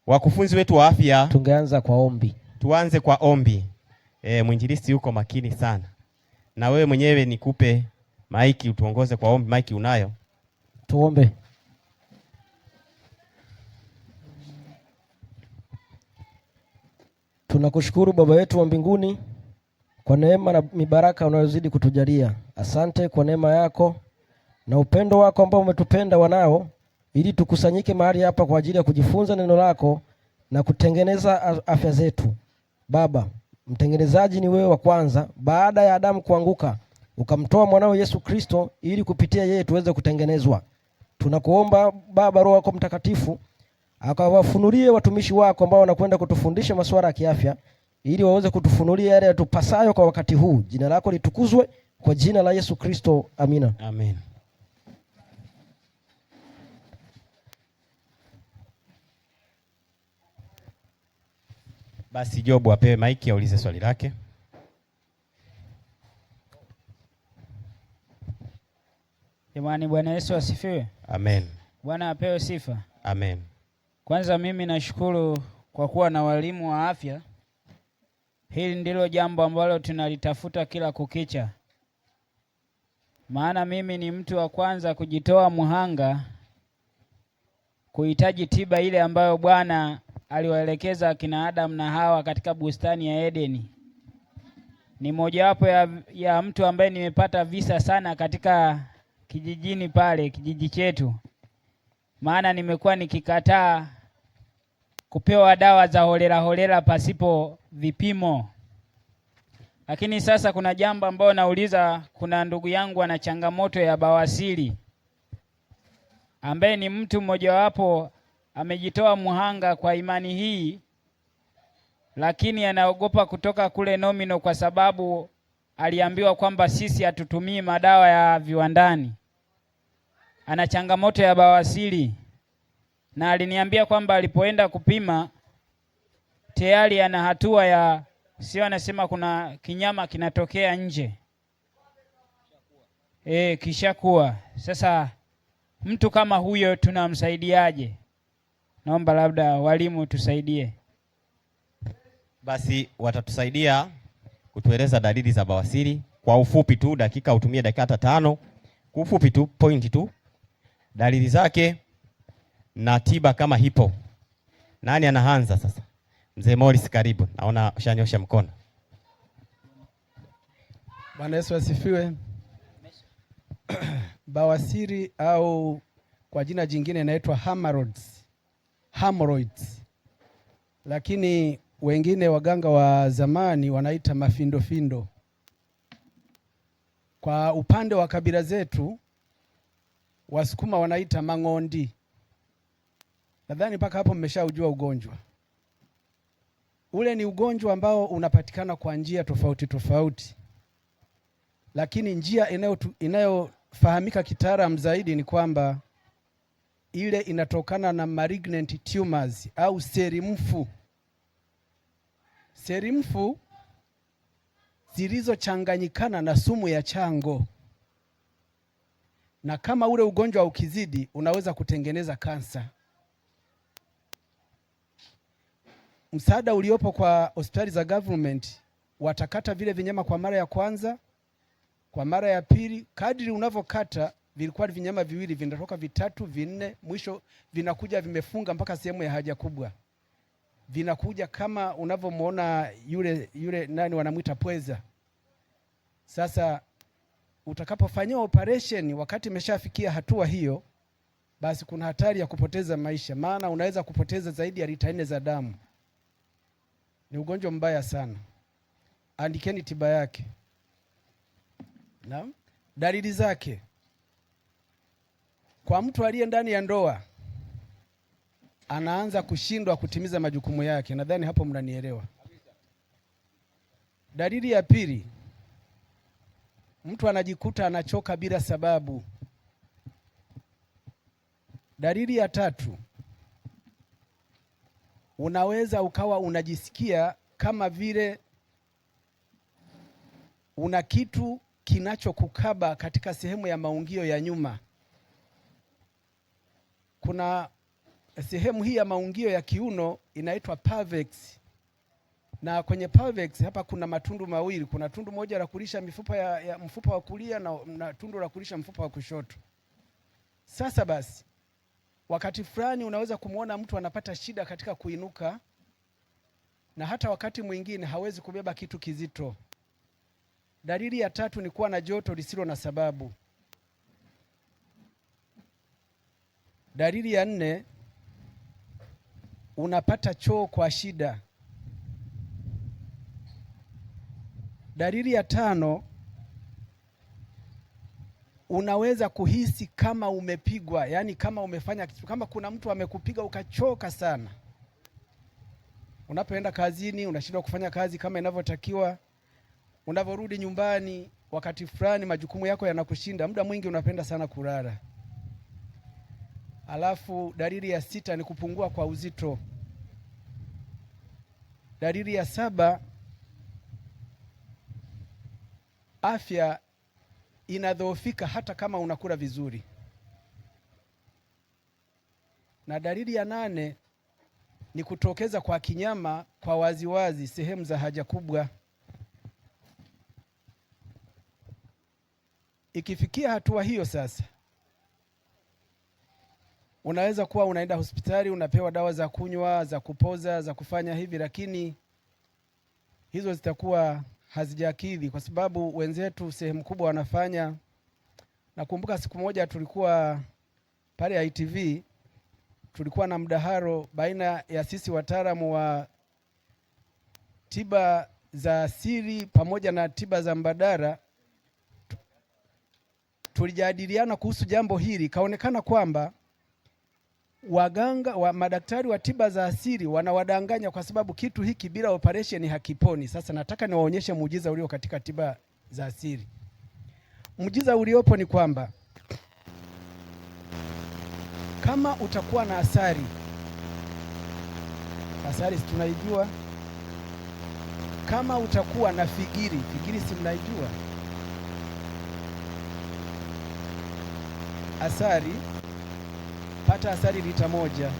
Wakufunzi wetu wa afya, tungeanza kwa ombi. Tuanze kwa ombi. Mwinjilisti yuko makini sana. Na wewe mwenyewe nikupe maiki utuongoze kwa ombi. Maiki unayo? Tuombe. Tunakushukuru Baba yetu wa mbinguni kwa neema na mibaraka unayozidi kutujalia. Asante kwa neema yako na upendo wako ambao umetupenda wanao, ili tukusanyike mahali hapa kwa ajili ya kujifunza neno lako na kutengeneza afya zetu. Baba, mtengenezaji ni wewe wa kwanza. Baada ya Adamu kuanguka, ukamtoa mwanao Yesu Kristo ili kupitia yeye tuweze kutengenezwa. Tunakuomba Baba, Roho yako Mtakatifu akawafunulie watumishi wako ambao wanakwenda kutufundisha masuala ya kiafya, ili waweze kutufunulia yale yatupasayo kwa wakati huu. Jina lako litukuzwe, kwa jina la Yesu Kristo. Amina. Amen. Basi Jobu apewe maiki aulize swali lake. Jamani, Bwana Yesu asifiwe. Amen. Bwana apewe sifa. Amen. Kwanza mimi nashukuru kwa kuwa na walimu wa afya. Hili ndilo jambo ambalo tunalitafuta kila kukicha. Maana mimi ni mtu wa kwanza kujitoa muhanga kuhitaji tiba ile ambayo Bwana aliwaelekeza akina Adam na Hawa katika bustani ya Edeni. Ni mojawapo ya mtu ambaye nimepata visa sana katika kijijini pale, kijiji chetu. Maana nimekuwa nikikataa kupewa dawa za holela pasipo vipimo. Lakini sasa kuna jambo ambalo nauliza, kuna ndugu yangu ana changamoto ya bawasiri, ambaye ni mtu mmojawapo amejitoa muhanga kwa imani hii, lakini anaogopa kutoka kule nomino kwa sababu aliambiwa kwamba sisi hatutumii madawa ya viwandani. Ana changamoto ya bawasiri na aliniambia kwamba alipoenda kupima tayari ana hatua ya sio, anasema kuna kinyama kinatokea nje. Kishakuwa. Sasa mtu kama huyo tunamsaidiaje? Naomba labda walimu tusaidie. Basi watatusaidia kutueleza dalili za bawasiri kwa ufupi tu, dakika utumie dakika hata 5. Kwa ufupi tu, point tu. Dalili zake na tiba kama hipo. Nani anaanza sasa? Mzee Morris, karibu. Naona ushanyosha mkono. Bwana Yesu asifiwe. Bawasiri au kwa jina jingine inaitwa hemorrhoids. Lakini wengine waganga wa zamani wanaita mafindofindo. Kwa upande wa kabila zetu Wasukuma wanaita mang'ondi. Nadhani mpaka hapo mmeshaujua ugonjwa. Ule ni ugonjwa ambao unapatikana kwa njia tofauti tofauti. Lakini njia inayofahamika kitaalamu zaidi ni kwamba ile inatokana na malignant tumors au seli mfu. Seli mfu zilizochanganyikana na sumu ya chango. Na kama ule ugonjwa ukizidi unaweza kutengeneza kansa. Msaada uliopo kwa hospitali za government, watakata vile vinyama kwa mara ya kwanza, kwa mara ya pili. Kadri unavyokata, vilikuwa vinyama viwili vinatoka 3, 4, mwisho vinakuja vimefunga mpaka sehemu ya haja kubwa. Vinakuja kama unavyomuona yule nani wanamuita pweza. Sasa utakapofanyia operation wakati imeshafikia hatua hiyo, basi kuna hatari ya kupoteza maisha, maana unaweza kupoteza zaidi ya lita 4 za damu. Ni ugonjwa mbaya sana. Andikeni tiba yake. Naam. Dalili zake. Kwa mtu aliye ndani ya ndoa, anaanza kushindwa kutimiza majukumu yake. Nadhani hapo mnanielewa. Dalili ya pili, mtu anajikuta anachoka bila sababu. Dalili ya tatu, unaweza ukawa unajisikia kama vile una kitu kinachokukaba katika sehemu ya maungio ya nyuma. Kuna sehemu hii ya maungio ya kiuno inaitwa pelvis. Na kwenye pelvis hapa kuna matundu mawili. Kuna tundu moja la kulisha mifupa ya mfupa wa kulia na tundu la kulisha mfupa wa kushoto. Sasa basi, wakati fulani unaweza kumwona mtu anapata shida katika kuinuka, na hata wakati mwingine hawezi kubeba kitu kizito. Dalili ya tatu ni kuwa na joto lisilo na sababu. Dalili ya nne, unapata choo kwa shida. Dalili ya tano, unaweza kuhisi kama umepigwa, yani kama umefanya kitu, kama kuna mtu amekupiga ukachoka sana. Unapoenda kazini unashindwa kufanya kazi kama inavyotakiwa. Unavorudi nyumbani wakati fulani majukumu yako yanakushinda, muda mwingi unapenda sana kulala. Alafu dalili ya sita ni kupungua kwa uzito. Dalili ya saba, afya inadhoofika hata kama unakula vizuri. Na dalili ya nane ni kutokeza kwa kinyama kwa waziwazi sehemu za haja kubwa. Ikifikia hatua hiyo sasa, unaweza kuwa unaenda hospitali, unapewa dawa za kunywa, za kupoza, za kufanya hivi, lakini hizo zitakuwa hazijakidhi, kwa sababu wenzetu sehemu kubwa wanafanya. Nakumbuka siku moja tulikuwa pale ITV, tulikuwa na mdahalo baina ya sisi wataalamu wa tiba za asili pamoja na tiba za mbadala. Tulijadiliana kuhusu jambo hili. Kaonekana kwamba madaktari wa tiba za asili wanawadanganya, kwa sababu kitu hiki bila operation hakiponi. Sasa nataka niwaonyeshe muujiza ulio katika tiba za asili. Muujiza uliopo ni kwamba kama utakuwa na asali si tunaijua. Kama utakuwa na figiri si mnaijua. Asali, pata asali lita 1.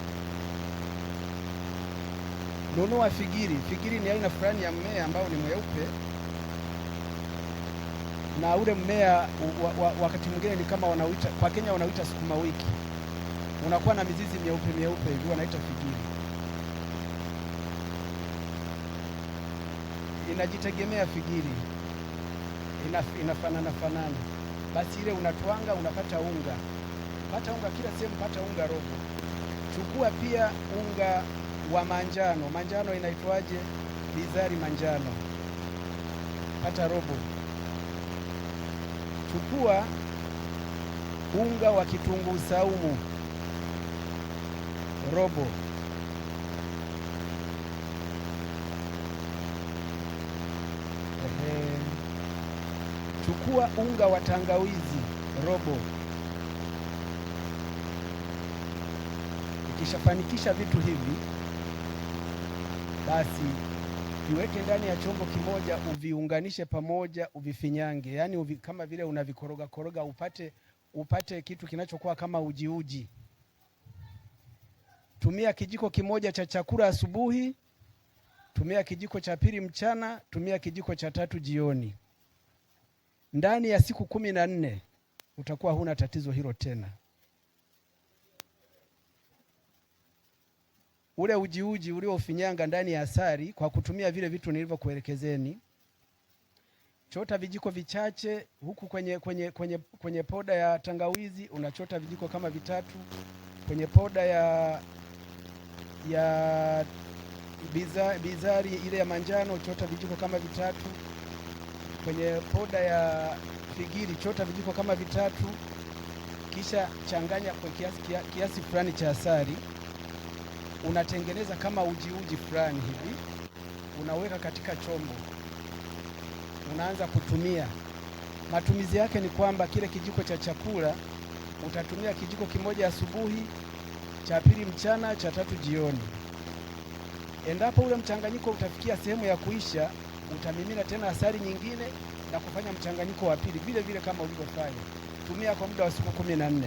Nunua figiri. Figiri ni aina fulani ya mmea ambao ni mweupe, na ule mmea wakati mwingine ni kama wanauita, kwa Kenya wanauita sukuma wiki. Unakuwa na mizizi myeupe hivi, wanaita figiri. Inajitegemea figiri, inafanana. Basi ile unatwanga, unapata unga. Pata unga kila sehemu, pata unga robo. Chukua pia unga wa manjano. Manjano inaitwaje? Bizari manjano. Pata robo. Chukua unga wa kitunguu saumu robo. Chukua unga wa tangawizi robo. Ukishafanikisha vitu hivi, basi viweke ndani ya chombo kimoja, uviunganishe pamoja, uvifinyange. Yaani kama vile unavikoroga upate kitu kinachokuwa kama uji. Tumia kijiko kimoja cha chakula asubuhi, tumia kijiko cha pili mchana, tumia kijiko cha tatu jioni. Ndani ya siku 14 utakuwa huna tatizo hilo tena. Ule uji uliofinyanga ndani ya asali kwa kutumia vile vitu nilivyokuelekezeni. Chota vijiko vichache huku kwenye poda ya tangawizi, unachota vijiko kama 3. Kwenye poda ya bizari ile ya manjano chota vijiko kama 3. Kwenye poda ya figiri chota vijiko kama 3. Kisha changanya kwa kiasi fulani cha asali. Unatengeneza kama uji fulani hivi, unaweka katika chombo, unaanza kutumia. Matumizi yake ni kwamba kile kijiko cha chakula utatumia kijiko kimoja asubuhi, cha pili mchana, cha tatu jioni. Endapo ule mchanganyiko utafikia sehemu ya kuisha, utamimina tena asali nyingine na kufanya mchanganyiko wa pili vile vile kama ulivyofanya. Tumia kwa muda wa siku 14.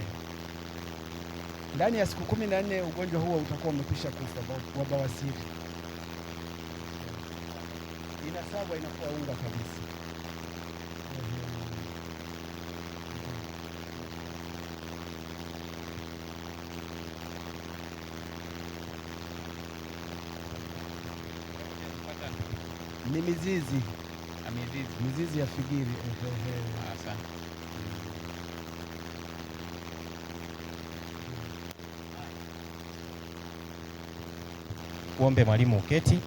ndani ya siku 14 ugonjwa huo utakuwa umekwisha kufa wa bawasiri. Inasagwa, inakuwa unga kabisa. Ni mizizi ya figiri. Asante. Kuombe mwalimu uketi,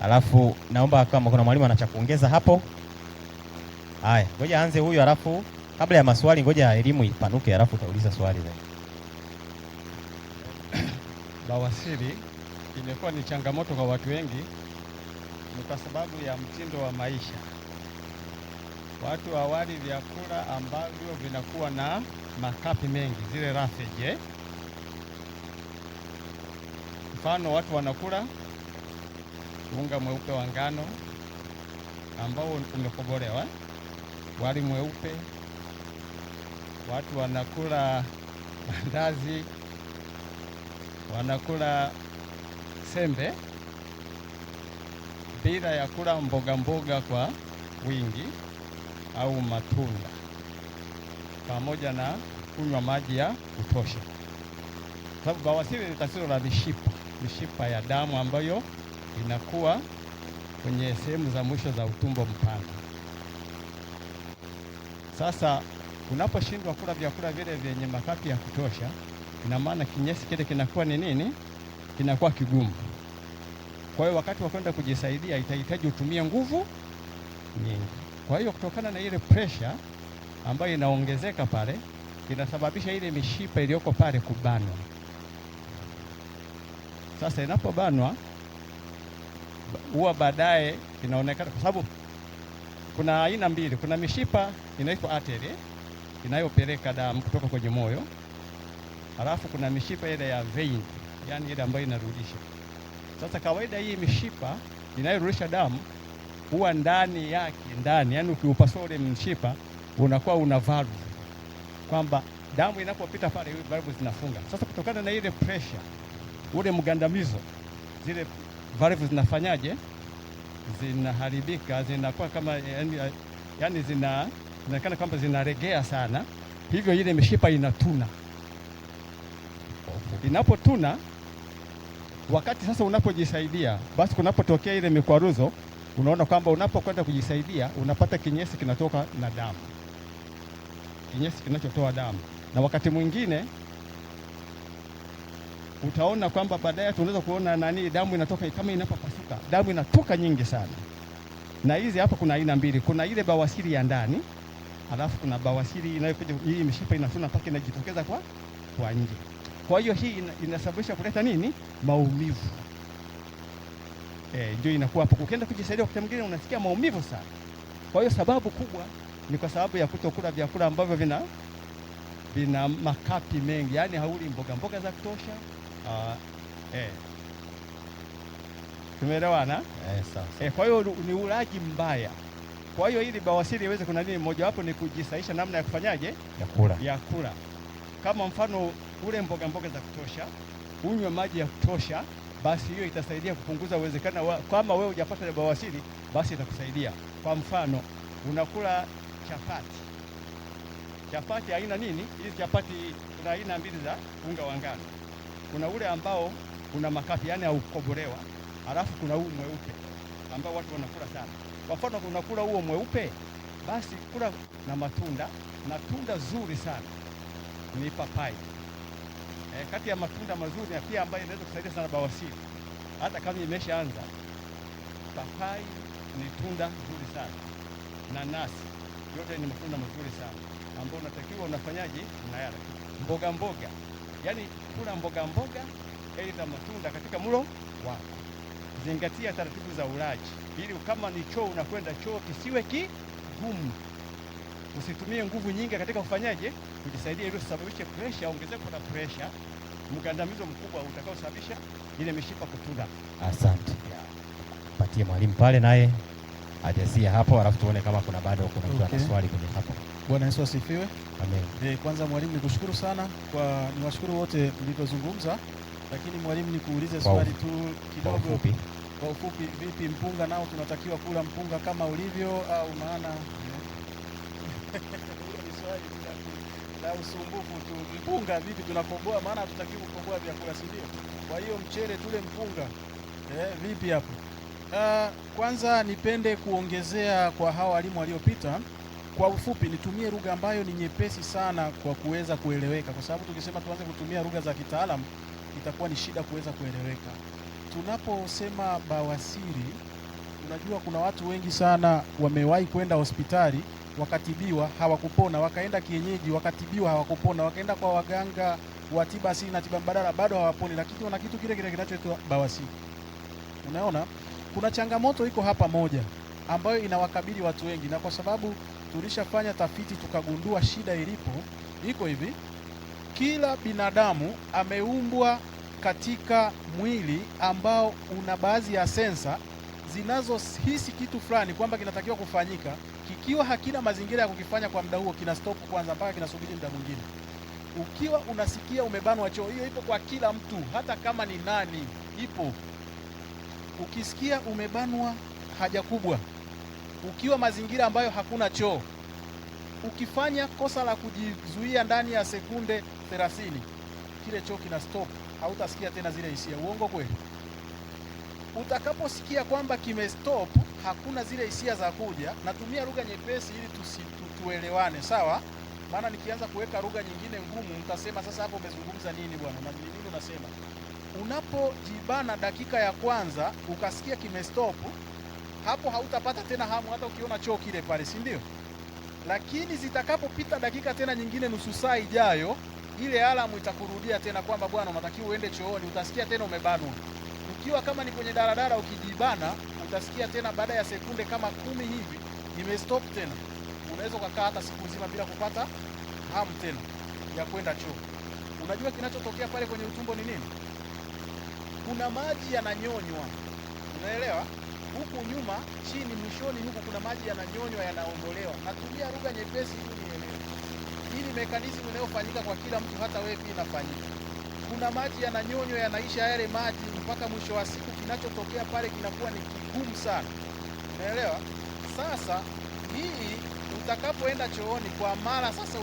alafu naomba kama kuna mwalimu anacha kuongeza hapo. Haya, ngoja aanze huyu, alafu kabla ya maswali ngoja elimu ipanuke, alafu utauliza swali zaidi. Bawasiri imekuwa ni changamoto kwa watu wengi, ni kwa sababu ya mtindo wa maisha. Watu awali vyakula ambavyo vinakuwa na makapi mengi, zile roughage. Mfano, watu wanakula unga mweupe wa ngano ambao umekobolewa, wali mweupe, watu wanakula mandazi, wanakula sembe bila ya kula mboga mboga kwa wingi au matunda, pamoja na kunywa maji ya kutosha. Sababu bawasiri ni tatizo la mishipa ya damu ambayo inakuwa kwenye sehemu za mwisho za utumbo mpana. Sasa unaposhindwa kula vyakula vile vyenye makapi ya kutosha, ina maana kinyesi kile kinakuwa ni nini? Kinakuwa kigumu. Kwa hiyo wakati wa kwenda kujisaidia itahitaji utumie nguvu nyingi. Kwa hiyo kutokana na ile pressure ambayo inaongezeka pale, inasababisha ile mishipa iliyoko pale kubanwa. Sasa inapobanwa huwa baadaye inaonekana, kwa sababu kuna aina mbili. Kuna mishipa inaitwa artery inayopeleka damu kutoka kwenye moyo, halafu kuna mishipa ile ya vein, yani ile ambayo inarudisha. Sasa kawaida hii mishipa inayorudisha damu huwa ndani yake, yani ukiupasua ule mshipa unakuwa una valve, kwamba damu inapopita pale valve zinafunga. Sasa kutokana na ile pressure, ule mgandamizo, zile valve zinafanyaje? Zinaharibika, zinakuwa kama yani zinaonekana kwamba zinaregea sana, hivyo ile mishipa inatuna. Inapotuna, wakati sasa unapojisaidia, basi kunapotokea ile mikwaruzo, unaona kwamba unapokwenda kujisaidia unapata kinyesi kinatoka na damu, kinyesi kinachotoa damu. Na wakati mwingine utaona kwamba baadaye tunaweza kuona damu inatoka kama inapopasuka, damu inatoka nyingi sana. Na hizi hapa kuna aina mbili, kuna ile bawasiri ya ndani, alafu kuna bawasiri inayokuja hii mishipa inatuna mpaka inajitokeza kwa nje. Kwa hiyo hii inasababisha kuleta nini? Maumivu. Ndio inakuwa hapo. Ukienda kujisaidia wakati mwingine unasikia maumivu sana. Kwa hiyo sababu kubwa ni kwa sababu ya kutokula vyakula ambavyo vina makapi mengi, yani hauli mboga za kutosha. Tumeelewana? Sawa. Kwa hiyo ni ulaji mbaya. Kwa hiyo ili bawasiri iweze kuna nini, moja wapo ni kujisaisha namna ya kufanyaje? Ya kula. Kama mfano ule mboga za kutosha, unywe maji ya kutosha, basi hiyo itasaidia kupunguza uwezekano kama wewe hujapata bawasiri, basi itakusaidia. Kwa mfano, unakula chapati aina nini? Hizi chapati kuna aina mbili za unga wa ngano. Kuna ule ambao una makapi, yani haukobolewa, halafu kuna huu mweupe ambao watu wanakula sana. Kwa mfano, unakula huo mweupe, basi kula na matunda. Tunda zuri sana ni papai. Kati ya matunda mazuri na pia ambayo inaweza kusaidia sana bawasiri, hata kama imeshaanza, papai ni tunda zuri sana. Nanasi, yote ni matunda mazuri sana ambao unatakiwa unafanyaje? Unayala. Mboga, yani kula mboga, aidha matunda katika mlo wako. Zingatia taratibu za ulaji, ili kama ni choo unakwenda choo kisiwe kigumu. Usitumie nguvu nyingi katika kufanyaje? Kujisaidia, ili usababishe pressure, ongezeko la pressure, mgandamizo mkubwa utakaosababisha ile mishipa kutuna. Asante. Patie mwalimu pale naye ajazie hapo, alafu tuone kama kuna bado kuna mtu ana swali kwenye hapo. Bwana Yesu asifiwe. Amen. Kwanza mwalimu, nikushukuru sana niwashukuru wote mlivyozungumza, lakini mwalimu, nikuulize swali tu kidogo kwa ufupi. Vipi mpunga nao tunatakiwa kula mpunga kama ulivyo au maana ni swali la usumbufu tu. Mpunga vipi tunakoboa, maana hatutakiwi kukoboa vyakula, si ndio? Kwa hiyo mchele tule mpunga. Vipi hapo? Kwanza nipende kuongezea kwa hawa walimu waliopita. Kwa ufupi nitumie lugha ambayo ni nyepesi sana kwa kuweza kueleweka, kwa sababu tukisema tuanze kutumia lugha za kitaalamu itakuwa ni shida kuweza kueleweka. Tunaposema bawasiri, unajua kuna watu wengi sana wamewahi kwenda hospitali wakatibiwa hawakupona, wakaenda kienyeji wakatibiwa hawakupona, wakaenda kwa waganga wa tiba asili na tiba mbadala bado hawaponi, lakini wana kitu kile kile kinachoitwa bawasiri. Unaona, kuna changamoto iko hapa moja ambayo inawakabili watu wengi, na kwa sababu tulishafanya tafiti tukagundua shida iko hivi. Kila binadamu ameumbwa katika mwili ambao una baadhi ya sensa zinazohisi kitu fulani kwamba kinatakiwa kufanyika. Kikiwa hakina mazingira ya kukifanya kwa muda huo, kina stop kwanza mpaka kinasubiri muda mwingine. Ukiwa unasikia umebanwa choo, hiyo ipo kwa kila mtu, hata kama ni nani, ipo. Ukisikia umebanwa haja kubwa, ukiwa mazingira ambayo hakuna choo, ukifanya kosa la kujizuia ndani ya sekunde 30, kile choo kina stop, hautasikia tena zile hisia. Uongo kweli? Utakaposikia kwamba kimestop, hakuna zile hisia za kuja. Natumia lugha nyepesi ili tuelewane, sawa? Maana nikianza kuweka lugha nyingine ngumu mtasema sasa hapo umezungumza nini bwana? Na nini unasema? Unapojibana dakika ya kwanza ukasikia kimestop, hapo hautapata tena hamu hata ukiona choo kile pale, si ndio? Lakini zitakapopita dakika tena nyingine, nusu saa ijayo, ile alamu itakurudia tena kwamba bwana unatakiwa uende chooni, utasikia tena umebanwa. Ukiwa kama ni kwenye daladala ukijibana, utasikia tena baada ya sekunde kama 10 hivi imestop tena. Unaweza ukakaa hata siku nzima bila kupata hamu tena ya kwenda choo. Unajua kinachotokea pale kwenye utumbo ni nini? Kuna maji yananyonywa. Unaelewa? Huku nyuma chini mwishoni huku kuna maji yananyonywa, yanaondolewa. Natumia lugha nyepesi ili nielewe. Hii ni mekanizmu inayofanyika kwa kila mtu, hata wewe pia inafanyika. Kuna maji yananyonywa, yanaisha yale maji, mpaka mwisho wa siku kinachotokea pale kinakuwa ni kigumu sana. Unaelewa? Sasa hii utakapoenda chooni kwa mara sasa,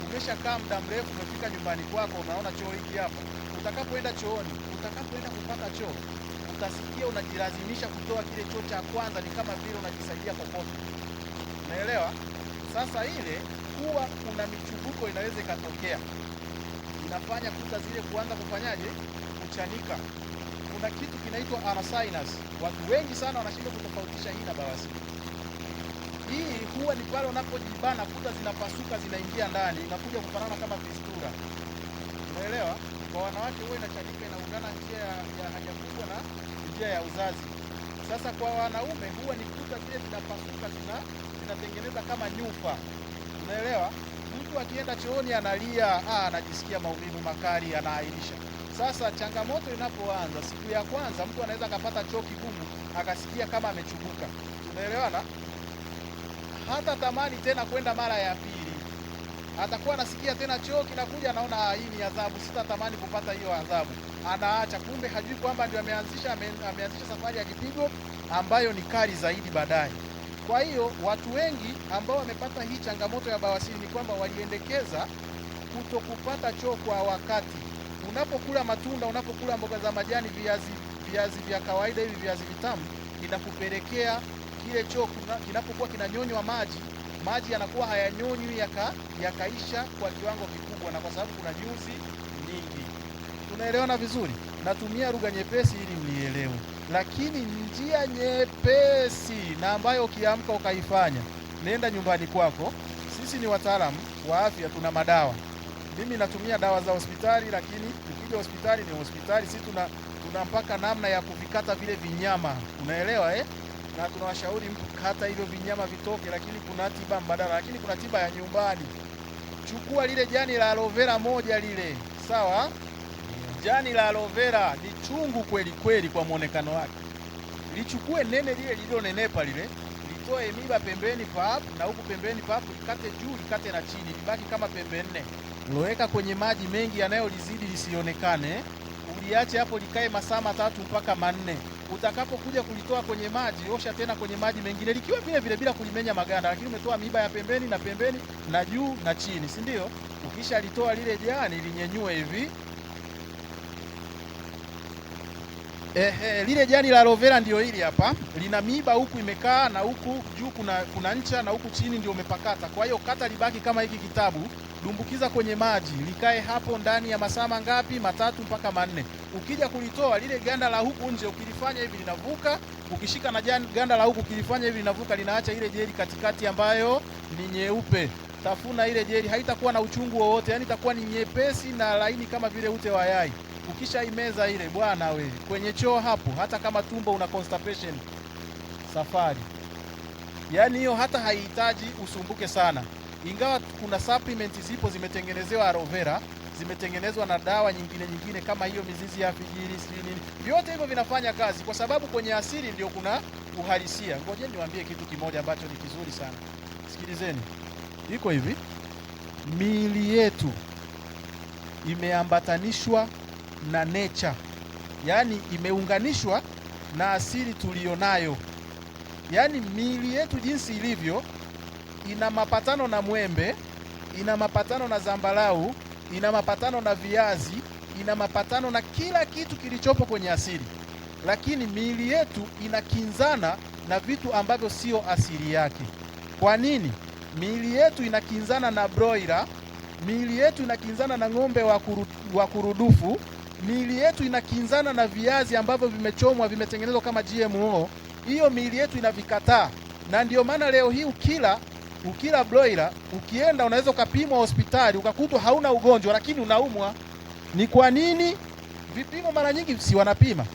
umeshakaa muda mrefu, umefika nyumbani kwako, unaona choo hiki hapa. Utakapoenda chooni, utakapoenda kupata choo, utasikia unajilazimisha kutoa kile choo cha kwanza, ni kama vile unajisaidia popote. Unaelewa? Sasa ile huwa kuna michubuko inaweza ikatokea, inafanya kuta zile kuanza kufanyaje, kuchanika. Kuna kitu kinaitwa arthritis. Watu wengi sana wanashindwa kutofautisha hii na bawasiri. Hii huwa ni pale unapojibana kuta zinapasuka, zinaingia ndani, inakuja kufanana kama fistula. Unaelewa? Kwa wanawake huwa inachanika, inaungana njia ya haja kubwa na njia ya uzazi. Sasa kwa wanaume huwa ni kuta zile zinapasuka, zinatengeneza kama nyufa. Unaelewa? Mtu akienda chooni analia, anajisikia maumivu makali, anaahirisha. Sasa changamoto inapoanza siku ya kwanza, mtu anaweza akapata choo kigumu akasikia kama amechubuka. Unaelewana? Hata tamani tena kwenda mara ya pili. Atakuwa anasikia tena choo kinakuja, anaona hii ni adhabu, sitatamani kupata hiyo adhabu. Anaacha, kumbe hajui kwamba ndio ameanzisha safari ya kipigo ambayo ni kali zaidi baadaye. Kwa hiyo watu wengi ambao wamepata hii changamoto ya bawasiri ni kwamba waliendekeza kutokupata choo kwa wakati. Unapokula matunda, unapokula mboga za majani, viazi vya kawaida hivi, viazi vitamu, inakupelekea kile choo kinapokuwa kinanyonywa maji yanakuwa hayanyonywi yakaisha kwa kiwango kikubwa, na kwa sababu kuna nyuzi nyingi. Tunaelewana vizuri? Natumia lugha nyepesi ili mnielewe, lakini njia nyepesi na ambayo ukiamka ukaifanya, nenda nyumbani kwako. Sisi ni wataalamu wa afya, tuna madawa. Mimi natumia dawa za hospitali, lakini ukija hospitali ni hospitali. Sisi tuna mpaka namna ya kuvikata vile vinyama. Unaelewa Na tunawashauri mtu kata hivyo vinyama vitoke, lakini kuna tiba mbadala, lakini kuna tiba ya nyumbani. Chukua lile jani la aloe vera moja lile, sawa? Jani la aloe vera ni chungu kweli kweli kwa muonekano wake. Lichukue nene lile lililonenepa lile, itoe miba pembeni pap na huku pembeni pap, ikate juu ikate na chini, ibaki kama pembe 4. Loweka kwenye maji mengi yanayolizidi lisionekane, uliache hapo likae masaa 3 mpaka 4. Utakapokuja kulitoa kwenye maji, osha tena kwenye maji mengine likiwa vile vile bila kulimenya maganda, lakini umetoa miba ya pembeni na juu na chini, si ndio? Ukisha litoa lile jani linyenyue hivi. Lile jani la aloe vera ndio hili hapa, lina miba huku imekaa na huku juu kuna ncha na huku chini ndio umepakata. Kwa hiyo kata libaki kama hiki kitabu, dumbukiza kwenye maji, likae hapo ndani ya masaa mangapi? 3 mpaka 4. Ukija kulitoa lile ganda la huku nje, ukilifanya hivi linavuka, ukishika na ganda la huku ukilifanya hivi linavuka, linaacha ile jeli katikati ambayo ni nyeupe. Tafuna ile jeli, haitakuwa na uchungu wowote, yani itakuwa ni nyepesi na laini kama vile ute wa yai. Ukisha imeza ile bwana we, kwenye choo hapo, hata kama tumbo una constipation, safari. Yani hiyo hata haihitaji usumbuke sana. Ingawa kuna supplement zipo zimetengenezewa aloe vera, zimetengenezwa na dawa nyingine kama hiyo mizizi ya figiri nini. Vyote hivyo vinafanya kazi kwa sababu kwenye asili ndio kuna uhalisia. Ngoja niwaambie kitu kimoja ambacho ni kizuri sana. Sikilizeni. Iko hivi. Miili yetu imeambatanishwa na nature. Yaani imeunganishwa na asili tulionayo. Yaani miili yetu jinsi ilivyo ina mapatano na mwembe, ina mapatano na zambarau, ina mapatano na viazi, ina mapatano na kila kitu kilichopo kwenye asili. Lakini miili yetu inakinzana na vitu ambavyo sio asili yake. Kwa nini? Miili yetu inakinzana na broiler, miili yetu inakinzana na ng'ombe wa kurudufu, miili yetu inakinzana na viazi ambavyo vimechomwa vimetengenezwa kama GMO. Hiyo miili yetu inavikataa. Na ndio maana leo hii ukila broiler, ukienda unaweza ukapimwa hospitali ukakutwa hauna ugonjwa lakini unaumwa. Ni kwa nini? Vipimo mara nyingi si wanapima.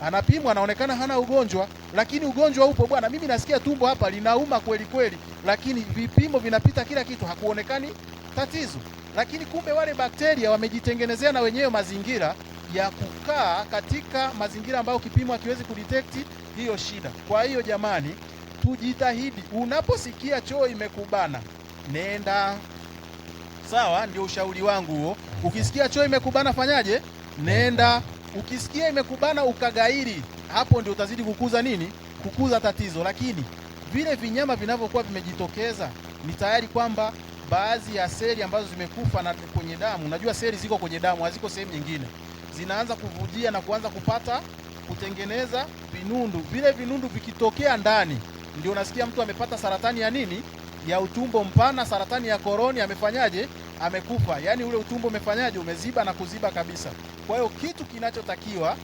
Anapimwa anaonekana hana ugonjwa lakini ugonjwa upo bwana. Mimi nasikia tumbo hapa linauma kweli kweli, lakini vipimo vinapita kila kitu, hakuonekani tatizo. Lakini kumbe wale bakteria wamejitengenezea na wenyewe mazingira ya kukaa katika mazingira ambayo kipimo hakiwezi kudetect hiyo shida. Kwa hiyo jamani, tujitahidi. Unaposikia choo imekubana, nenda. Sawa, ndio ushauri wangu huo. Ukisikia choo imekubana fanyaje? Nenda. Ukisikia imekubana ukagairi, hapo ndio utazidi kukuza nini? Kukuza tatizo. Lakini vile vinyama vinavyokuwa vimejitokeza ni tayari kwamba baadhi ya seli ambazo zimekufa na kwenye damu, unajua seli ziko kwenye damu, haziko sehemu nyingine, zinaanza kuvujia na kuanza kutengeneza vinundu. Vile vinundu vikitokea ndani, ndio unasikia mtu amepata saratani ya nini? Ya utumbo mpana, saratani ya koroni, amefanyaje? Amekufa. Yaani ule utumbo umefanyaje? Umeziba na kuziba kabisa. Kwa hiyo kitu kinachotakiwa,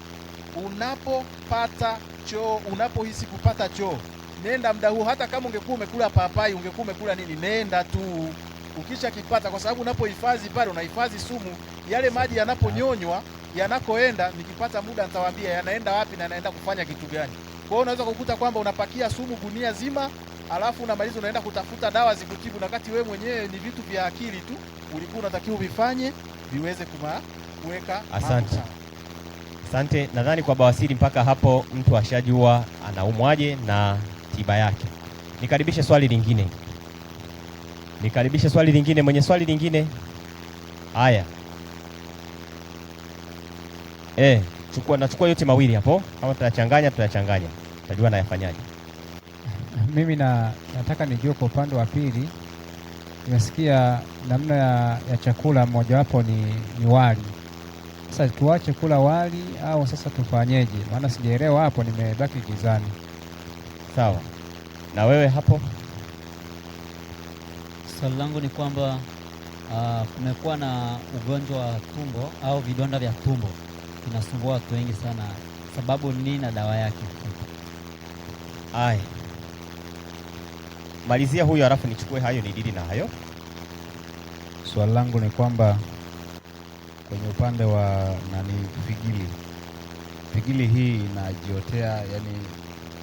unapopata choo, unapohisi kupata choo, nenda muda huu. Hata kama ungekuwa umekula papai, ungekuwa umekula nini, nenda tu. Ukisha kipata, kwa sababu unapohifadhi pale unahifadhi sumu. Yale maji yanaponyonywa, yanakoenda, nikipata muda nitawaambia yanaenda wapi na yanaenda kufanya kitu gani. Kwa hiyo unaweza kukuta kwamba unapakia sumu gunia zima, alafu unamaliza unaenda kutafuta dawa zikutibu, na wakati wewe mwenyewe ni vitu vya akili tu ulikuwa unatakiwa uvifanye viweze kuweka. Asante. Nadhani kwa bawasiri mpaka hapo mtu ashajua anaumwaje na tiba yake. Nikaribishe swali lingine. Mwenye swali lingine? Haya. Nachukua yote mawili hapo. Kama tutachanganya. Tutajua na yafanyaje. Mimi nataka nijue kwa upande wa pili. Nimesikia namna ya chakula mojawapo ni wali. Sasa tuache kula wali au sasa tufanyeje? Maana sijaelewa hapo, nimebaki gizani. Sawa. Na wewe hapo? Swali langu ni kwamba kumekuwa na ugonjwa wa tumbo au vidonda vya tumbo vinasumbua watu wengi sana. Sababu nini na dawa yake? Ai. Malizia huyo halafu nichukue hayo nidili na hayo. Swali langu ni kwamba kwenye upande wa figili hii inajiotea yani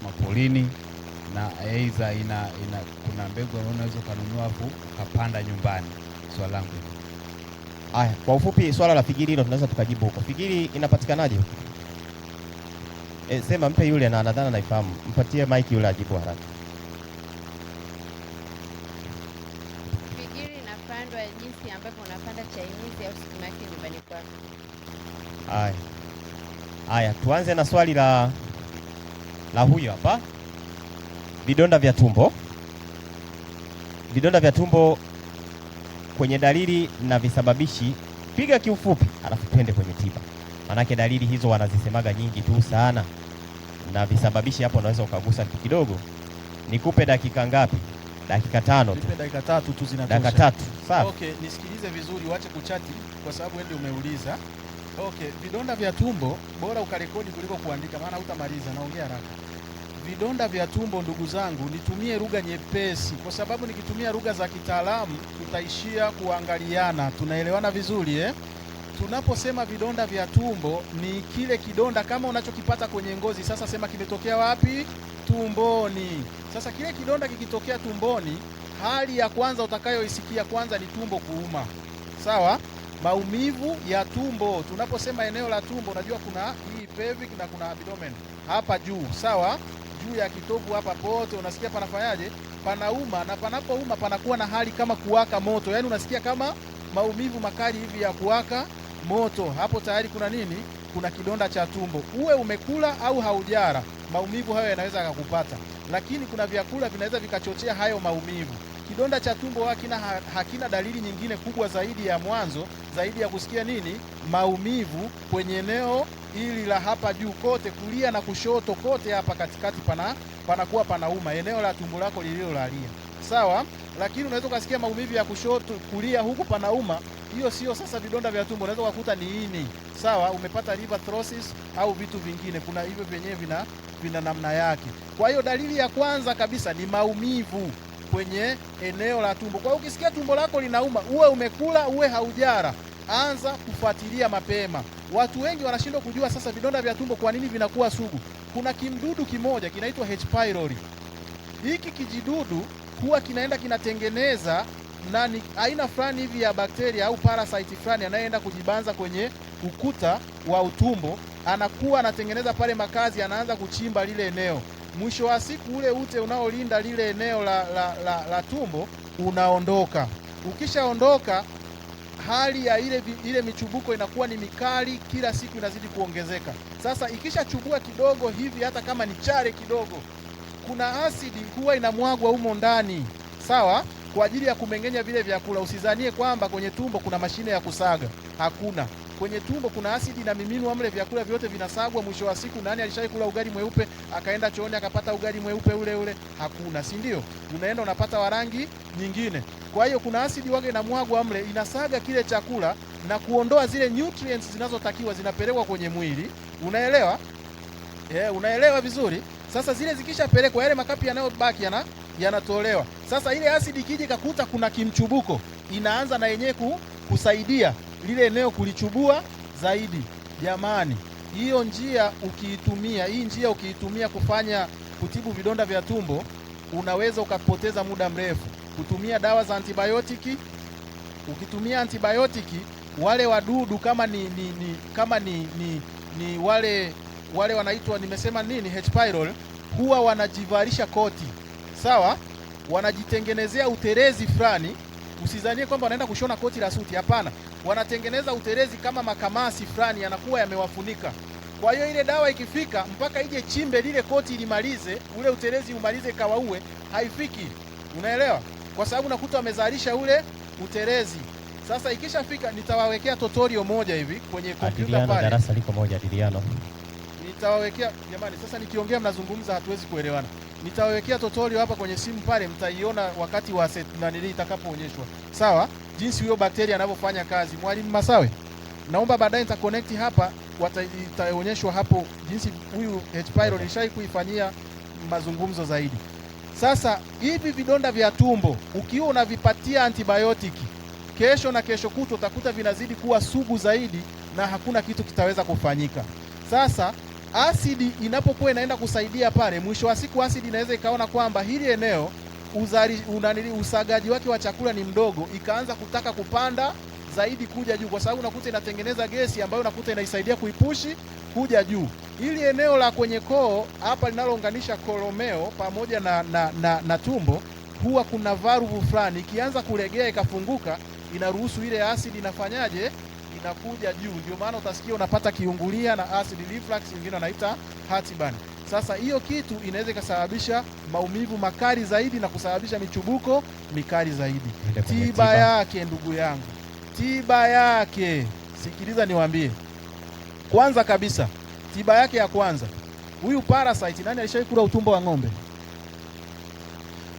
mapolini, na aidha kuna mbegu ambayo unaweza kununua afu ukapanda nyumbani. Swali langu. Haya, kwa ufupi swala la figili hilo tunaweza tukajibu huko. Figili inapatikanaje? Sema mpe yule na nadhani anaifahamu. Mpatie mic yule ajibu haraka. jinsi ambavyo unapanda chainizi au sukuma wiki nyumbani kwako. Haya, tuanze na swali la huyo hapa. Vidonda vya tumbo. Vidonda vya tumbo kwenye dalili na visababishi, piga kiufupi alafu twende kwenye tiba. Manake dalili hizo wanazisemaga nyingi tu sana, na visababishi hapo unaweza ukagusa kidogo. Nikupe dakika ngapi? Dakika 5 tu. Nipe dakika 3 tu zinatosha. Dakika 3. Sawa. Okay, nisikilize vizuri, uache kuchati kwa sababu wewe ndio umeuliza. Okay, vidonda vya tumbo bora ukarekodi kuliko kuandika, maana hutamaliza, naongea haraka. Vidonda vya tumbo, ndugu zangu, nitumie lugha nyepesi, kwa sababu nikitumia lugha za kitaalamu tutaishia kuangaliana. Tunaelewana vizuri eh? Tunaposema vidonda vya tumbo ni kile kidonda kama unachokipata kwenye ngozi. Sasa sema kimetokea wapi? Tumboni. Sasa kile kidonda kikitokea tumboni, hali ya kwanza utakayoisikia kwanza ni tumbo kuuma. Sawa? Maumivu ya tumbo. Tunaposema eneo la tumbo, unajua kuna hii pelvic na kuna abdomen hapa juu. Sawa? Juu ya kitovu hapa pote unasikia panafanyaje? Panauma, na panapouma panakuwa na hali kama kuwaka moto. Yaani unasikia kama maumivu makali hivi ya kuwaka moto. Hapo tayari kuna nini? Kuna kidonda cha tumbo. Uwe umekula au haujara, maumivu hayo yanaweza yakakupata. Lakini kuna vyakula vinaweza vikachochea hayo maumivu. Kidonda cha tumbo hakina dalili nyingine kubwa zaidi ya mwanzo, zaidi ya kusikia nini? Maumivu kwenye eneo hili la hapa juu kote, kulia na kushoto kote, hapa katikati panakuwa panauma, eneo la tumbo lako lililolalia. Sawa? Lakini unaweza ukasikia maumivu ya kushoto, kulia huku panauma. Hiyo sio sasa vidonda vya tumbo, unaweza kukuta ni ini. Sawa? Umepata liver cirrhosis au vitu vingine. Kuna hivyo vyenyewe vina namna yake. Kwa hiyo dalili ya kwanza kabisa ni maumivu kwenye eneo la tumbo. Kwa hiyo ukisikia tumbo lako linauma, uwe umekula uwe haujara, anza kufuatilia mapema. Watu wengi wanashindwa kujua sasa vidonda vya tumbo kwa nini vinakuwa sugu. Kuna kimdudu kimoja kinaitwa H pylori. Hiki kijidudu huwa kinaenda kinatengeneza nani aina fulani hivi ya bakteria au parasite fulani anayeenda kujibanza kwenye ukuta wa utumbo, anakuwa anatengeneza pale makazi, anaanza kuchimba lile eneo. Mwisho wa siku ule ute unaolinda lile eneo la tumbo unaondoka. Ukishaondoka, hali ya ile michubuko inakuwa ni mikali, kila siku inazidi kuongezeka. Sasa ikishachubua kidogo hivi, hata kama ni chare kidogo, kuna asidi huwa inamwagwa humo ndani. Sawa? Kwa ajili ya kumeng'enya vile vyakula. Usizanie kwamba kwenye tumbo kuna mashine ya kusaga. Hakuna. Kwenye tumbo kuna asidi na miminwa mle, vyakula vyote vinasagwa. Mwisho wa siku, nani alishawahi kula ugali mweupe akaenda chooni akapata ugali mweupe ule? Hakuna, si ndio? Unaenda unapata wa rangi nyingine. Kwa hiyo kuna asidi wage inamwagwa mle, inasaga kile chakula na kuondoa zile nutrients zinazotakiwa, zinapelekwa kwenye mwili. Unaelewa? Unaelewa vizuri? Sasa zile zikishapelekwa, yale makapi yanayobaki yanatolewa. Sasa ile asidi ikija ikakuta kuna kimchubuko, inaanza na yenyewe kusaidia lile eneo kulichubua zaidi. Jamani, hii njia ukiitumia kutibu vidonda vya tumbo, unaweza ukapoteza muda mrefu. Kutumia dawa za antibiotiki, ukitumia antibiotiki, wale wadudu kama ni wale wanaitwa, nimesema nini, H pylori, huwa wanajivalisha koti. Sawa? Wanajitengenezea uterezi fulani. Usizanie kwamba wanaenda kushona koti la suti, hapana. Wanatengeneza uterezi kama makamasi fulani, yanakuwa yamewafunika. Kwa hiyo ile dawa ikifika, mpaka ije chimbe lile koti limalize, ule uterezi umalize kawaue, haifiki. Unaelewa? Kwa sababu nakuta wamezalisha ule uterezi. Sasa ikishafika, nitawawekea tutorial moja hivi kwenye kompyuta pale. Darasa liko moja Adiliano. Nitawawekea, jamani, sasa nikiongea mnazungumza hatuwezi kuelewana. Nitawawekea tutorial hapa kwenye simu pale, mtaiona wakati wa itakapoonyeshwa. Sawa? Jinsi huyo bakteria anavyofanya kazi. Mwalimu Masawe, naomba baadaye nitaconnect hapa, itaonyeshwa hapo jinsi huyu H pylori nishai kuifanyia mazungumzo zaidi. Sasa hivi vidonda vya tumbo ukiwa unavipatia antibiotiki, kesho na kesho kutwa utakuta vinazidi kuwa sugu zaidi na hakuna kitu kitaweza kufanyika. Sasa asidi inapokuwa inaenda kusaidia pale, mwisho wa siku asidi inaweza ikaona kwamba hili eneo usagaji wake wa chakula ni mdogo, ikaanza kutaka kupanda zaidi kuja juu, kwa sababu unakuta inatengeneza gesi ambayo unakuta inaisaidia kuipushi kuja juu. Ili eneo la kwenye koo hapa linalounganisha kolomeo pamoja na tumbo, huwa kuna valve fulani, ikianza kulegea ikafunguka, inaruhusu ile asidi inafanyaje, inakuja juu. Ndio maana utasikia unapata kiungulia na acid reflux, wengine wanaita heartburn. Sasa hiyo kitu inaweza ikasababisha maumivu makali zaidi na kusababisha michubuko mikali zaidi. Tiba yake ndugu yangu, tiba yake, sikiliza niwaambie. Kwanza kabisa, tiba yake ya kwanza, huyu parasite, nani alishawahi kula utumbo wa ng'ombe?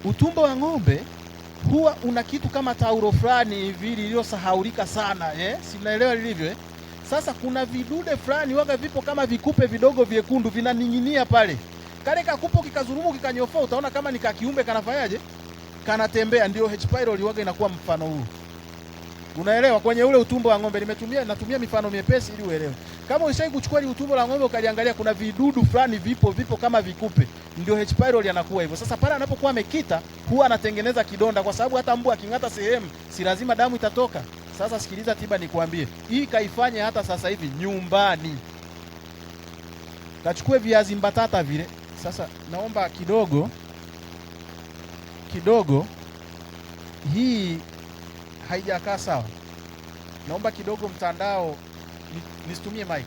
Utumbo wa ng'ombe huwa una kitu kama tauro fulani hivi lililosahaulika sana, si mnaelewa lilivyo? Sasa kuna vidude fulani waga vipo kama vikupe vidogo vyekundu vinaning'inia pale. Kale kakupo kikazurumu kikanyofoa, utaona kama ni kakiumbe kanafanyaje, kanatembea. Ndio H pylori waga inakuwa mfano huu. Unaelewa? Kwenye ule utumbo wa ng'ombe natumia mifano miepesi ili uelewe. Kama ulishawahi kuchukua ile utumbo la ng'ombe ukaliangalia, kuna vidudu fulani vipo kama vikupe, ndio H pylori anakuwa hivyo. Sasa pale anapokuwa amekita, huwa anatengeneza kidonda, kwa sababu hata mbu aking'ata sehemu si lazima damu itatoka. Sasa sikiliza tiba nikwambie, hii kaifanye hata sasa hivi nyumbani. Kachukue viazi mbatata vile. Sasa naomba kidogo hii haijakaa sawa. Naomba kidogo mtandao nisitumie mic.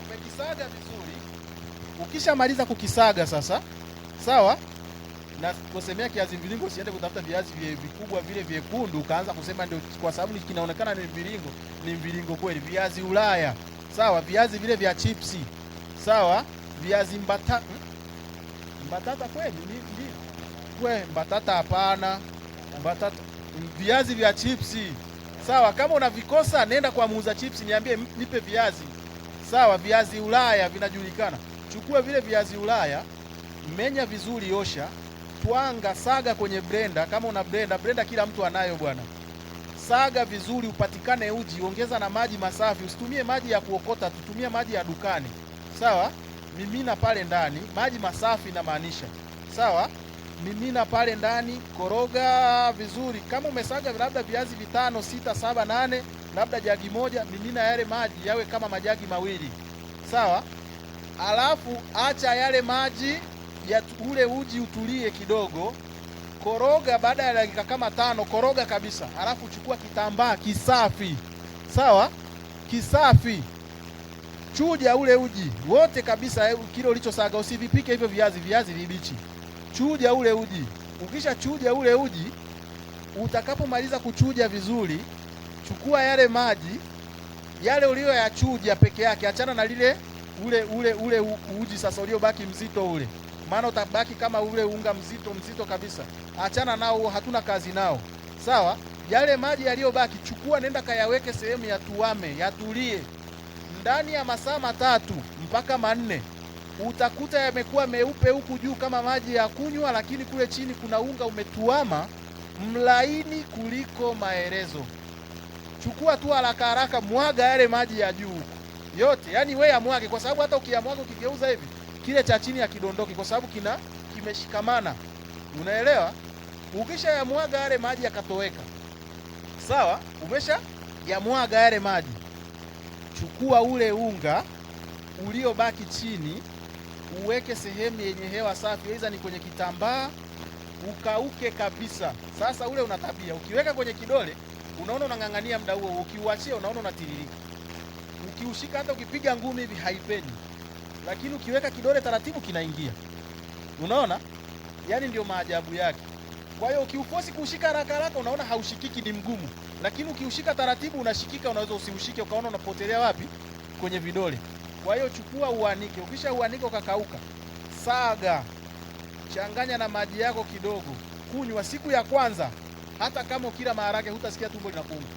Umekisaga vizuri. Ukishamaliza kukisaga sasa, sawa? Na kusemea kiazi mviringo, usiende kutafuta viazi vikubwa vile vyekundu ukaanza kusema ndio, kwa sababu kinaonekana ni mviringo. Ni mviringo kweli. Viazi Ulaya, sawa? Viazi vile vya chipsi, sawa? Viazi mbatata kweli ni mbatata hapana. Mbatata, viazi vya chipsi, sawa? Kama unavikosa nenda kwa muuza chipsi, niambie nipe viazi. Sawa, viazi Ulaya vinajulikana. Chukua vile viazi Ulaya, menya vizuri, osha, twanga, saga kwenye blender. Kama una blender kila mtu anayo bwana. Saga vizuri upatikane uji, ongeza na maji masafi. Usitumie maji ya kuokota, tutumie maji ya dukani. Sawa? Mimina pale ndani, maji masafi na maanisha. Sawa? Mimina pale ndani, koroga vizuri. Kama umesaga labda viazi 5, 6, 7, 8, labda jagi moja, mimina yale maji yawe kama majagi mawili. Sawa? Alafu acha yale maji ya ule uji utulie kidogo. Koroga baada ya dakika kama 5, koroga kabisa. Alafu chukua kitambaa kisafi. Sawa? Kisafi. Chuja ule uji wote kabisa, kile ulichosaga. Usivipike hivyo viazi vibichi. Chuja ule uji. Ukisha chuja ule uji, utakapomaliza kuchuja vizuri, chukua yale maji yale uliyoyachuja peke yake, achana na lile ule uji sasa uliobaki mzito ule, maana utabaki kama ule unga mzito kabisa. Achana nao, hatuna kazi nao. Sawa? Yale maji yaliyobaki chukua, nenda kayaweke sehemu yatuame, yatulie. Ndani ya masaa 3 mpaka 4 utakuta yamekuwa meupe huku juu kama maji ya kunywa, lakini kule chini kuna unga umetuama mlaini kuliko maelezo. Chukua tu haraka mwaga yale maji ya juu yote, yani wewe yamwage, kwa sababu hata ukiyamwaga ukigeuza hivi kile cha chini hakidondoki kwa sababu kimeshikamana. Unaelewa? Ukisha yamwaga yale maji yakatoweka. Sawa? Umesha yamwaga yale maji. Chukua ule unga uliobaki chini, uweke sehemu yenye hewa safi, aidha ni kwenye kitambaa, ukauke kabisa. Sasa ule una tabia, ukiweka kwenye kidole unaona unang'ang'ania muda huo, ukiuachia unaona unatiririka. Ukiushika hata ukipiga ngumi hivi haipendi. Lakini ukiweka kidole taratibu kinaingia. Unaona? Yaani ndio maajabu yake. Kwa hiyo ukiufosi kuushika haraka unaona haushikiki, ni mgumu. Lakini ukiushika taratibu unashikika, unaweza usiushike ukaona unapotelea wapi? Kwenye vidole. Kwa hiyo chukua uanike. Ukisha uanike ukakauka, saga. Changanya na maji yako kidogo. Kunywa siku ya kwanza. Hata kama ukila maharage hutasikia tumbo linakuuma.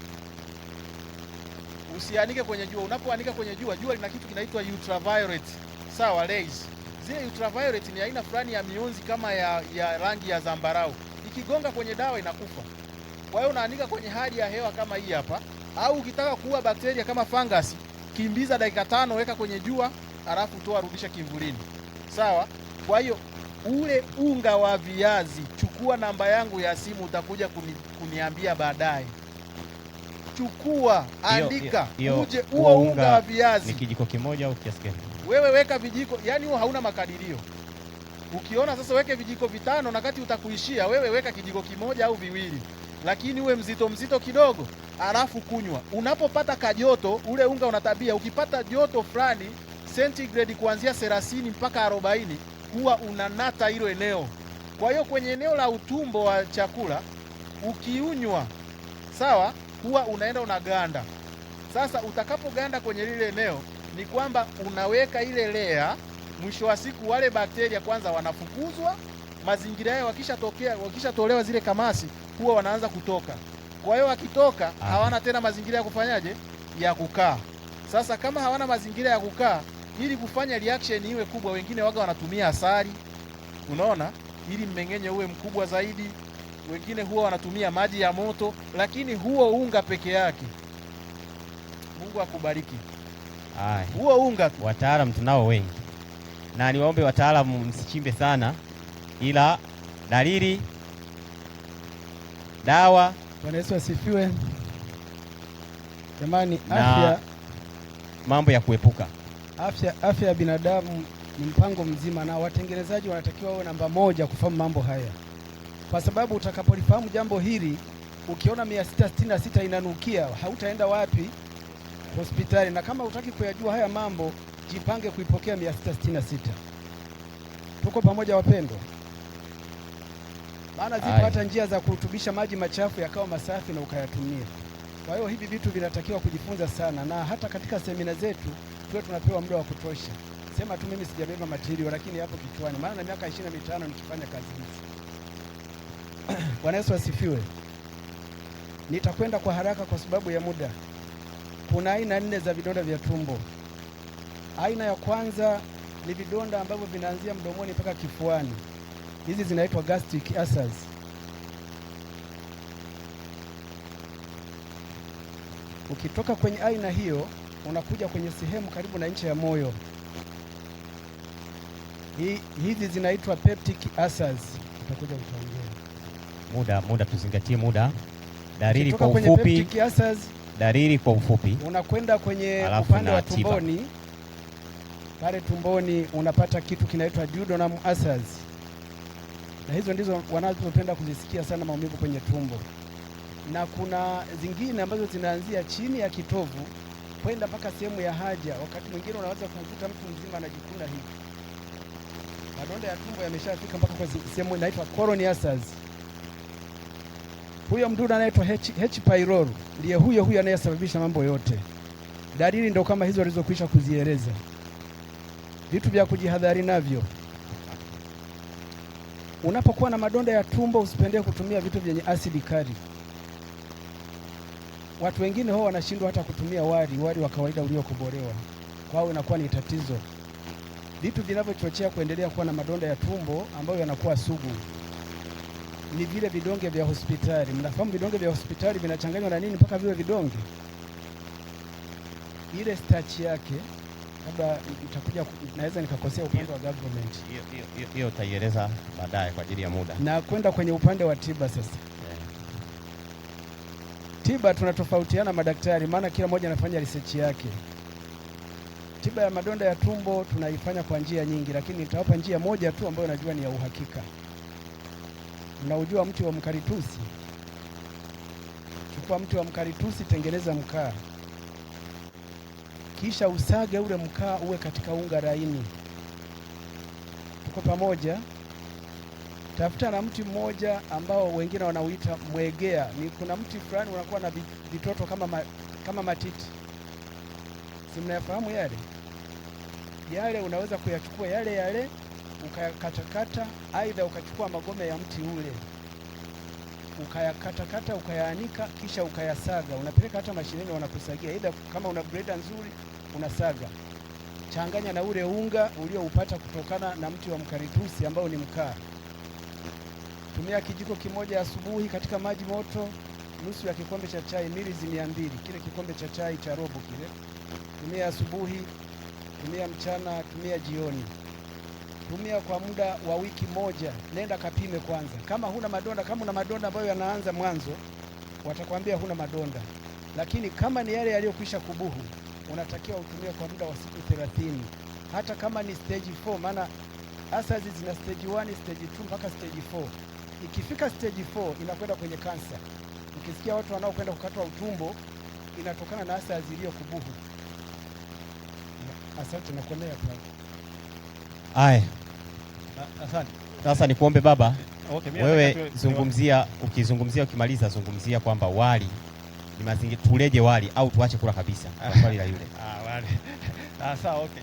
Usianike kwenye jua. Unapoanika kwenye jua, jua lina kitu kinaitwa ultraviolet. Sawa, rays. Zile ultraviolet ni aina fulani ya mionzi kama ya rangi ya zambarau. Ikigonga kwenye dawa inakufa. Kwa hiyo unaanika kwenye hali ya hewa kama hii hapa, au ukitaka kuua bakteria kama fungus, kimbiza dakika 5, weka kwenye jua, alafu toa, rudisha kivulini. Sawa? Kwa hiyo ule unga wa viazi, chukua namba yangu ya simu, utakuja kuniambia baadaye. Chukua, andika, uje huo unga wa viazi. Ni kijiko kimoja au kiasi gani? Wewe weka vijiko, yani huo hauna makadirio. Ukiona sasa weke vijiko 5 na kati utakuishia, wewe weka kijiko kimoja au viwili. Lakini uwe mzito kidogo, alafu kunywa. Unapopata kajoto, ule unga unatabia, ukipata joto fulani centigrade kuanzia 30 mpaka 40, huwa unanata hilo eneo. Kwa hiyo kwenye eneo la utumbo wa chakula ukiunywa, sawa, huwa unaenda unaganda. Sasa utakapoganda kwenye lile eneo ni kwamba unaweka ile lea, mwisho wa siku wale bakteria kwanza wanafukuzwa, mazingira yao wakishatolewa zile kamasi huwa wanaanza kutoka. Kwa hiyo wakitoka hawana tena mazingira ya kufanyaje? Ya kukaa. Sasa kama hawana mazingira ya kukaa, ili kufanya reaction iwe kubwa, wengine waga wanatumia asali. Unaona? Ili mmeng'enyo uwe mkubwa zaidi. Wengine huwa wanatumia maji ya moto, lakini huo unga peke yake. Mungu akubariki. Huo unga tu. Wataalamu tunao wengi. Na niwaombe wataalamu msichimbe sana, ila dalili, dawa. Bwana Yesu asifiwe. Jamani, afya, mambo ya kuepuka. Afya ya binadamu ni mpango mzima, na watengenezaji wanatakiwa wawe namba 1 kufahamu mambo haya. Kwa sababu utakapolifahamu jambo hili, ukiona 666 inanukia, hautaenda wapi? Hospitali. Na kama utaki kuyajua haya mambo, jipange kuipokea 666. Tuko pamoja wapendwa? Maana zipo hata njia za kurutubisha maji machafu yakawa masafi na ukayatumia. Kwa hiyo hivi vitu vinatakiwa kujifunza sana, na hata katika semina zetu tuwe tunapewa muda wa kutosha. Sema tu mimi sijabeba material, lakini hapo kichwani, maana na miaka 25 nikifanya kazi hizi. Bwana Yesu asifiwe. Nitakwenda kwa haraka kwa sababu ya muda. Kuna aina 4 za vidonda vya tumbo. Aina ya kwanza ni vidonda ambavyo vinaanzia mdomoni mpaka kifuani. Hizi zinaitwa gastric ulcers. Ukitoka kwenye aina hiyo, unakuja kwenye sehemu karibu na ncha ya moyo. Hizi zinaitwa peptic ulcers. Utakuja utaongea. Muda tuzingatie muda. Dalili kwa ufupi. Dalili kwa ufupi. Unakwenda kwenye upande wa tumboni. Pale tumboni unapata kitu kinaitwa duodenal ulcers. Na hizo ndizo wanazopenda kuzisikia sana, maumivu kwenye tumbo. Na kuna zingine ambazo zinaanzia chini ya kitovu kwenda mpaka sehemu ya haja. Wakati mwingine unaweza kumkuta mtu mzima anajikuna hivi. Madonda ya tumbo yameshafika mpaka kwa sehemu inaitwa colon ulcers. Huyo mdudu anaitwa H. pylori ndiye huyo anayesababisha mambo yote. Dalili ndo kama hizo alizokwisha kuzieleza. Vitu vya kujihadhari navyo, unapokuwa na madonda ya tumbo usipendee kutumia vitu vyenye asidi kali. Watu wengine wao wanashindwa hata kutumia wali wa kawaida uliokobolewa, kwao inakuwa ni tatizo. Vitu vinavyochochea kuendelea kuwa na madonda ya tumbo ambayo yanakuwa sugu ni vile vidonge vya hospitali. Mnafahamu vidonge vya hospitali vinachanganywa na nini mpaka viwe vidonge? Ile starch yake, labda nitakuja, naweza nikakosea upande wa government. Hiyo utaieleza baadaye kwa ajili ya muda. Na kwenda kwenye upande wa tiba sasa. Tiba tunatofautiana madaktari, maana kila mmoja anafanya research yake. Tiba ya madonda ya tumbo tunaifanya kwa njia nyingi, lakini nitawapa njia moja tu ambayo najua ni ya uhakika. Mnaujua mti wa mkaritusi? Chukua mti wa mkaritusi, tengeneza mkaa, kisha usage ule mkaa uwe katika unga laini. Tuko pamoja? Tafuta na mti mmoja ambao wengine wanauita mwegea. Ni kuna mti fulani unakuwa na vitoto kama matiti. Si mnayafahamu yale? Yale unaweza kuyachukua yale ukayakatakata, aidha ukachukua magome ya mti ule ukayakatakata ukayaanika, kisha ukayasaga. Unapeleka hata mashineni wanakusagia, aidha kama una blender nzuri unasaga. Changanya na ule unga ulioupata kutokana na mti wa mkaritusi ambao ni mkaa. Tumia kijiko kimoja asubuhi katika maji moto, nusu ya kikombe cha chai, mililita 200, kile kikombe cha chai cha robo kile. Tumia asubuhi, tumia mchana, tumia jioni. Tumia kwa muda wa wiki moja. Nenda kapime kwanza. Kama huna madonda, kama una madonda ambayo yanaanza mwanzo, watakwambia huna madonda. Lakini kama ni yale yaliyokwisha kubuhu, unatakiwa utumie kwa muda wa siku 30. Hata kama ni stage 4, maana ulcers zina stage 1, stage 2 mpaka stage 4. Ikifika stage 4 inakwenda kwenye kansa. Ukisikia watu wanaokwenda kukatwa utumbo, inatokana na ulcers iliyokubuhu. Asante, nakomea pale. Aya. Asante. Sasa nikuombe baba, Okay, wewe ukizungumzia ukimaliza zungumzia kwamba wali ni mazingira, tuleje wali au tuache kula kabisa? Kwa swali la yule. Wali. Sawa, okay.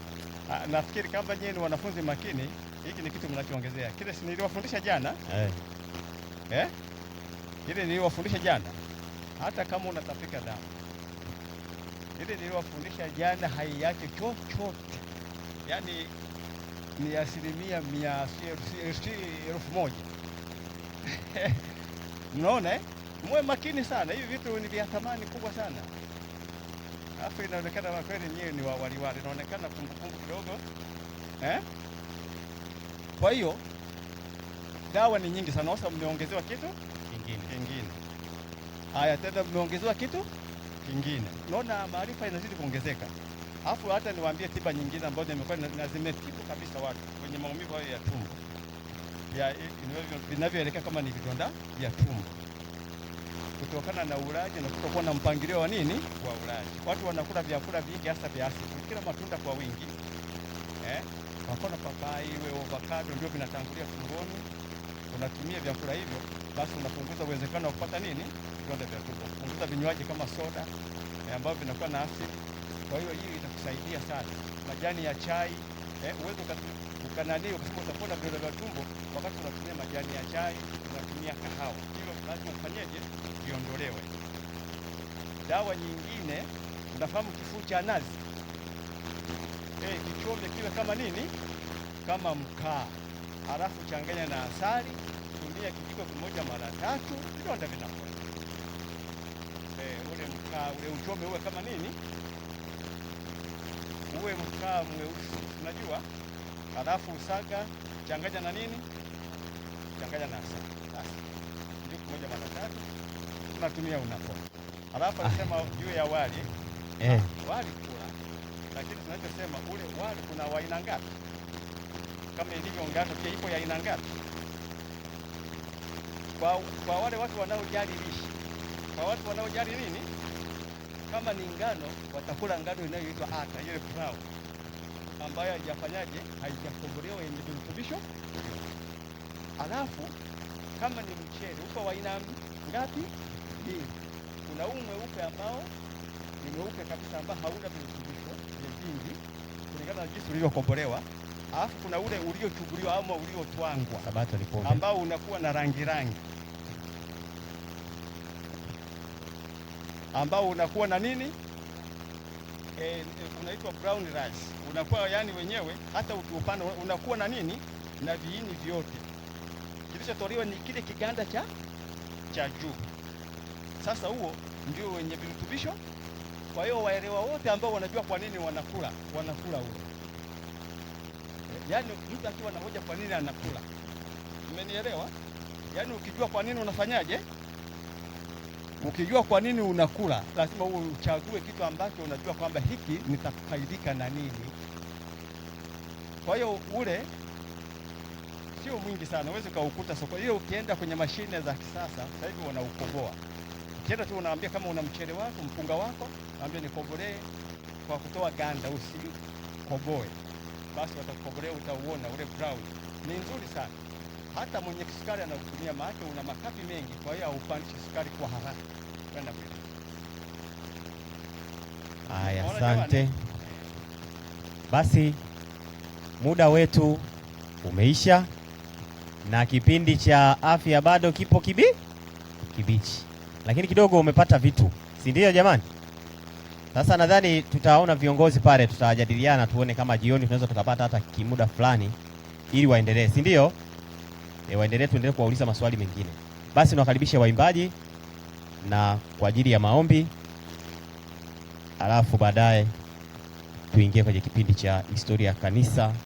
Nafikiri kama nyinyi ni wanafunzi makini, hiki ni kitu mnachoongezea. Kile si niliwafundisha jana? Ile niliwafundisha jana. Hata kama unatapika damu. Ile niliwafundisha jana haiache chochote. Yaani ni 100%. Mnaona muwe makini sana, hivi vitu ni vya thamani kubwa sana. Alafu inaonekana kweli nyewe ni waliwali, inaonekana kumbukumbu kidogo. Kwa hiyo dawa ni nyingi sana. Sasa mmeongezewa kitu kingine. Haya, tena mmeongezewa kitu kingine. Unaona maarifa inazidi kuongezeka. Alafu hata niwaambie tiba nyingine ambazo nimekuwa na zimetibu kabisa watu kwenye maumivu hayo ya tumbo. Vinavyoelekea kama ni vidonda vya tumbo. Kutokana na ulaji na kutokuwa na mpangilio wa nini? Wa ulaji. Watu wanakula vyakula vingi hasa vya asili. Kila matunda kwa wingi. Kwa mfano papai, avocado ndio vinatangulia tumboni. Unatumia vyakula hivyo, basi unapunguza uwezekano wa kupata nini? Vidonda vya tumbo. Punguza vinywaji kama soda ambavyo vinakuwa na asidi. Kwa hiyo hii itakusaidia sana. Majani ya chai, uwezo ukanani ukasema utapona vidonda vya tumbo wakati unatumia majani ya chai, unatumia kahawa. Hilo lazima ufanyeje? Viondolewe. Dawa nyingine, unafahamu kifuu cha nazi? Kichome kiwe kama nini? Kama mkaa. Halafu changanya na asali, tumia kijiko kimoja mara 3, vidonda vinapona. Ule mkaa, ule uchome uwe kama nini? Uwe mkaa mweusi, unajua? Halafu usaga, changanya na nini? Changanya na asali. Basi. Kijiko kimoja mara 3, tunatumia unapona. Halafu anasema juu ya wali. Wali kula. Lakini tunachosema ule wali kuna wa aina ngapi? Kama ilivyo ngano pia ipo ya aina ngapi? Kwa wale watu wanaojali lishe. Kwa watu wanaojali nini? Kama ni ngano, watakula ngano inayoitwa ata, ile brown, ambayo haijafanyaje? Haijakombolewa, yenye virutubisho. Alafu kama ni mchele, uko wa aina ngapi? Kuna mweupe ambao ni mweupe kabisa ambao hauna virutubisho vingi kulingana na jinsi ulivyokombolewa. Alafu kuna ule uliochubuliwa ama uliotwangwa Sabato ni pombe. ambao unakuwa na rangi ambao unakuwa na nini, unaitwa brown rice, unakuwa yani wenyewe hata ukiupanda unakuwa na nini, na viini vyote. Kilichotolewa ni kile kiganda cha juu. Sasa huo ndio wenye virutubisho. Kwa hiyo waelewa wote ambao wanajua kwa nini wanakula huo. Yaani mtu akiwa na hoja kwa nini anakula, umenielewa? Yaani ukijua kwa nini unafanyaje, ukijua kwa nini unakula, lazima uwe uchague kitu ambacho unajua kwamba hiki nitafaidika na nini. Kwa hiyo ule sio mwingi sana, uweze kaukuta soko. Hiyo ukienda kwenye mashine za kisasa sasa hivi wanaukoboa. Ukienda tu unaambia kama una mchele wako, mpunga wako, naambia nikobolee kwa kutoa ganda, usikoboe. Basi watakukobolea, utauona ule brown. Ni nzuri sana. Hata mwenye kisukari anakutumia, maana una makapi mengi, kwa hiyo haupandishi sukari kwa haraka. Kwenda mbele. Haya, asante. Basi muda wetu umeisha na kipindi cha afya bado kipo kibichi, lakini kidogo umepata vitu, si ndio jamani? Sasa nadhani tutaona viongozi pale, tutajadiliana tuone kama jioni tunaweza tukapata hata kimuda fulani ili waendelee, si ndio? Waendelee, tuendelee kuwauliza maswali mengine. Basi niwakaribishe waimbaji na kwa ajili ya maombi, alafu baadaye tuingie kwenye kipindi cha historia ya kanisa